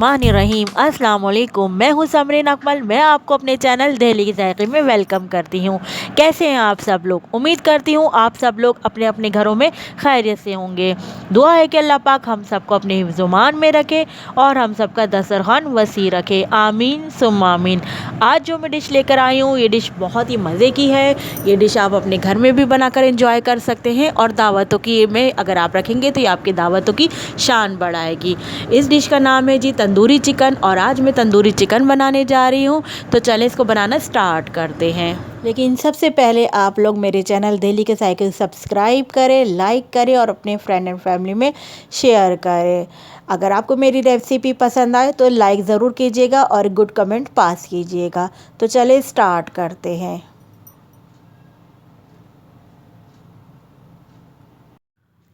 बिस्मिल्लाहिर्रहमानिर्रहीम। अस्सलाम वालेकुम। मैं हूँ समरीन अकमल। मैं आपको अपने चैनल दिल्ली के जायके में वेलकम करती हूँ। कैसे हैं आप सब लोग? उम्मीद करती हूँ आप सब लोग अपने अपने घरों में खैरियत से होंगे। दुआ है कि अल्लाह पाक हम सबको अपने हिफ्ज़-ओ-मान में रखे और हम सबका दस्तरखान वसी रखे। आमीन सुम्मा आमीन। आज जो मैं डिश लेकर आई हूँ, ये डिश बहुत ही मज़े की है। ये डिश आप अपने घर में भी बनाकर एंजॉय कर सकते हैं और दावतों की में अगर आप रखेंगे तो ये आपकी दावतों की शान बढ़ाएगी। इस डिश का नाम है जी तंदूरी चिकन और आज मैं तंदूरी चिकन बनाने जा रही हूँ। तो चलें इसको बनाना स्टार्ट करते हैं। लेकिन सबसे पहले आप लोग मेरे चैनल दिल्ली के साइकिल सब्सक्राइब करें, लाइक करें और अपने फ्रेंड एंड फैमिली में शेयर करें। अगर आपको मेरी रेसिपी पसंद आए तो लाइक ज़रूर कीजिएगा और गुड कमेंट पास कीजिएगा। तो चलिए स्टार्ट करते हैं।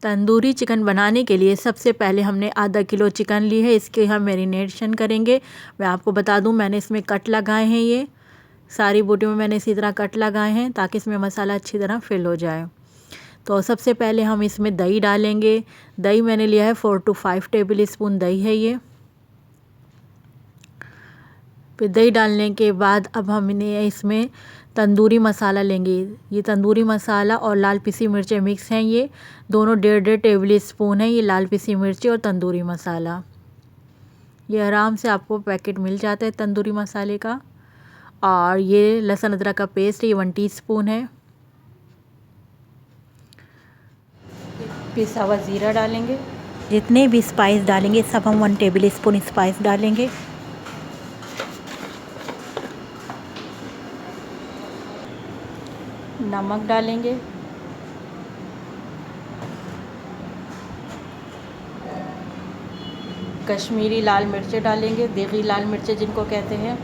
तंदूरी चिकन बनाने के लिए सबसे पहले हमने आधा किलो चिकन ली है। इसके हम मैरिनेशन करेंगे। मैं आपको बता दूं, मैंने इसमें कट लगाए हैं। ये सारी बोटियों में मैंने इसी तरह कट लगाए हैं ताकि इसमें मसाला अच्छी तरह फिल हो जाए। तो सबसे पहले हम इसमें दही डालेंगे। दही मैंने लिया है 4 to 5 टेबल स्पून दही है ये। फिर दही डालने के बाद अब हमने इसमें तंदूरी मसाला लेंगे। ये तंदूरी मसाला और लाल पिसी मिर्चें मिक्स हैं। ये दोनों 1.5 टेबल स्पून है। ये लाल पिसी मिर्ची और तंदूरी मसाला, ये आराम से आपको पैकेट मिल जाता है तंदूरी मसाले का। और ये लहसुन अदरक का पेस्ट, ये 1 टीस्पून है। पिसा हुआ ज़ीरा डालेंगे। जितने भी स्पाइस डालेंगे सब हम 1 टेबल स्पून स्पाइस डालेंगे। नमक डालेंगे। कश्मीरी लाल मिर्चें डालेंगे, देगी लाल मिर्चें जिनको कहते हैं।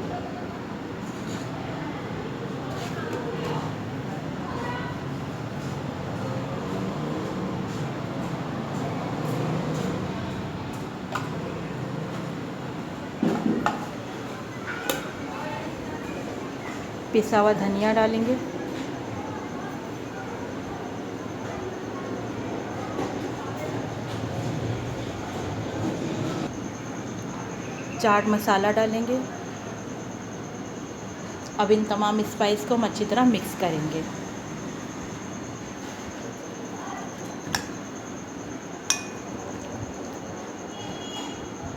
पिसा हुआ धनिया डालेंगे। चाट मसाला डालेंगे। अब इन तमाम स्पाइस को हम अच्छी तरह मिक्स करेंगे।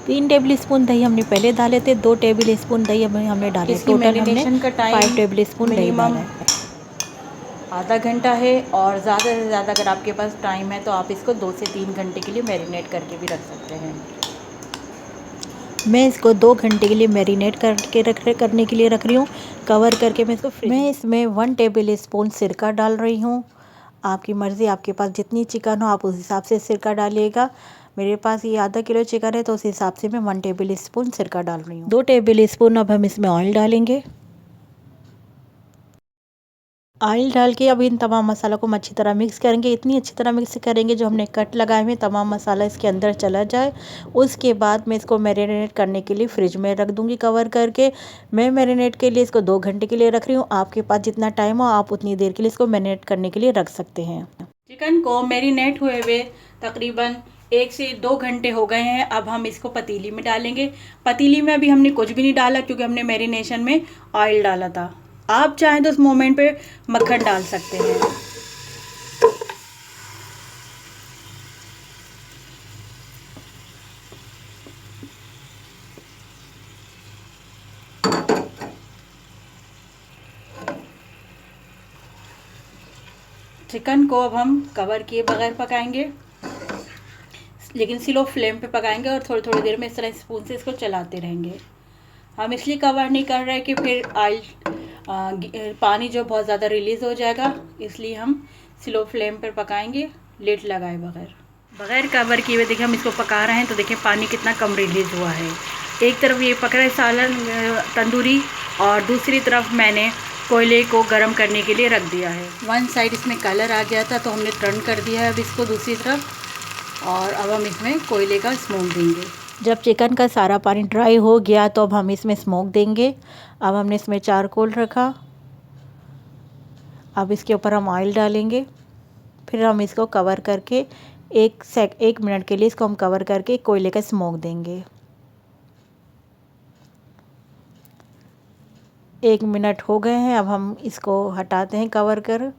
तीन टेबल स्पून दही हमने पहले डाले थे, 2 टेबल स्पून दही हमने डाले। टोटल हमने 5 टेबल स्पून दही डाला है। आधा घंटा है और ज़्यादा से ज़्यादा अगर आपके पास टाइम है तो आप इसको 2 से 3 घंटे के लिए मैरिनेट करके भी रख सकते हैं। मैं इसको 2 घंटे के लिए मैरिनेट करने के लिए रख रही हूँ। कवर करके मैं इसमें 1 टेबल स्पून सिरका डाल रही हूँ। आपकी मर्ज़ी, आपके पास जितनी चिकन हो आप उस हिसाब से सिरका डालिएगा। मेरे पास ये आधा किलो चिकन है तो उस हिसाब से मैं 1 टेबल स्पून सिरका डाल रही हूँ। 2 टेबल स्पून अब हम इसमें ऑयल डालेंगे। ऑयल डाल के अब इन तमाम मसालों को हम अच्छी तरह मिक्स करेंगे। इतनी अच्छी तरह मिक्स करेंगे जो हमने कट लगाए हुए तमाम मसाला इसके अंदर चला जाए। उसके बाद मैं इसको मैरिनेट करने के लिए फ्रिज में रख दूँगी कवर करके। मैं मैरिनेट के लिए इसको 2 घंटे के लिए रख रही हूँ। आपके पास जितना टाइम हो आप उतनी देर के लिए इसको मैरिनेट करने के लिए रख सकते हैं। चिकन को मैरिनेट हुए हुए तकरीबन 1 से 2 घंटे हो गए हैं। अब हम इसको पतीली में डालेंगे। पतीली में अभी हमने कुछ भी नहीं डाला क्योंकि हमने मैरिनेशन में ऑयल डाला था। आप चाहें तो उस मोमेंट पे मक्खन डाल सकते हैं। चिकन को अब हम कवर किए बगैर पकाएंगे, लेकिन स्लो फ्लेम पे पकाएंगे और थोड़ी थोड़ी देर में इस तरह स्पून से इसको चलाते रहेंगे। हम इसलिए कवर नहीं कर रहे कि फिर पानी जो बहुत ज़्यादा रिलीज़ हो जाएगा, इसलिए हम स्लो फ्लेम पर पकाएंगे लिड लगाए बगैर कवर किए हुए। देखिए हम इसको पका रहे हैं तो देखिए पानी कितना कम रिलीज़ हुआ है। एक तरफ ये पक रहा है सालन तंदूरी और दूसरी तरफ मैंने कोयले को गर्म करने के लिए रख दिया है। 1 साइड इसमें कलर आ गया था तो हमने टर्न कर दिया है अब इसको दूसरी तरफ। और अब हम इसमें कोयले का स्मोक देंगे। जब चिकन का सारा पानी ड्राई हो गया तो अब हम इसमें स्मोक देंगे। अब हमने इसमें चारकोल रखा। अब इसके ऊपर हम ऑयल डालेंगे। फिर हम इसको कवर करके 1 मिनट के लिए इसको हम कवर करके कोयले का स्मोक देंगे। 1 मिनट हो गए हैं। अब हम इसको हटाते हैं कवर कर,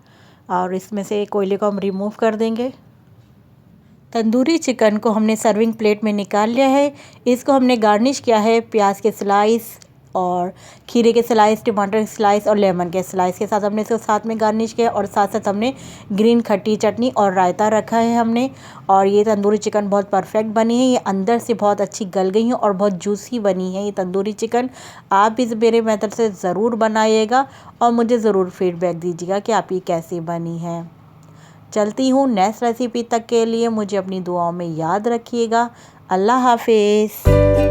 और इसमें से कोयले को हम रिमूव कर देंगे। तंदूरी चिकन को हमने सर्विंग प्लेट में निकाल लिया है। इसको हमने गार्निश किया है प्याज के स्लाइस और खीरे के स्लाइस, टमाटर के स्लाइस और लेमन के स्लाइस के साथ हमने इसको साथ में गार्निश किया, और साथ साथ हमने ग्रीन खट्टी चटनी और रायता रखा है हमने। और ये तंदूरी चिकन बहुत परफेक्ट बनी है, ये अंदर से बहुत अच्छी गल गई है और बहुत जूसी बनी है ये तंदूरी चिकन। आप इस मेरे मेथड से ज़रूर बनाइएगा और मुझे ज़रूर फीडबैक दीजिएगा कि आपकी कैसी बनी है। चलती हूँ नेक्स्ट रेसिपी तक के लिए, मुझे अपनी दुआओं में याद रखिएगा। अल्लाह हाफिज़।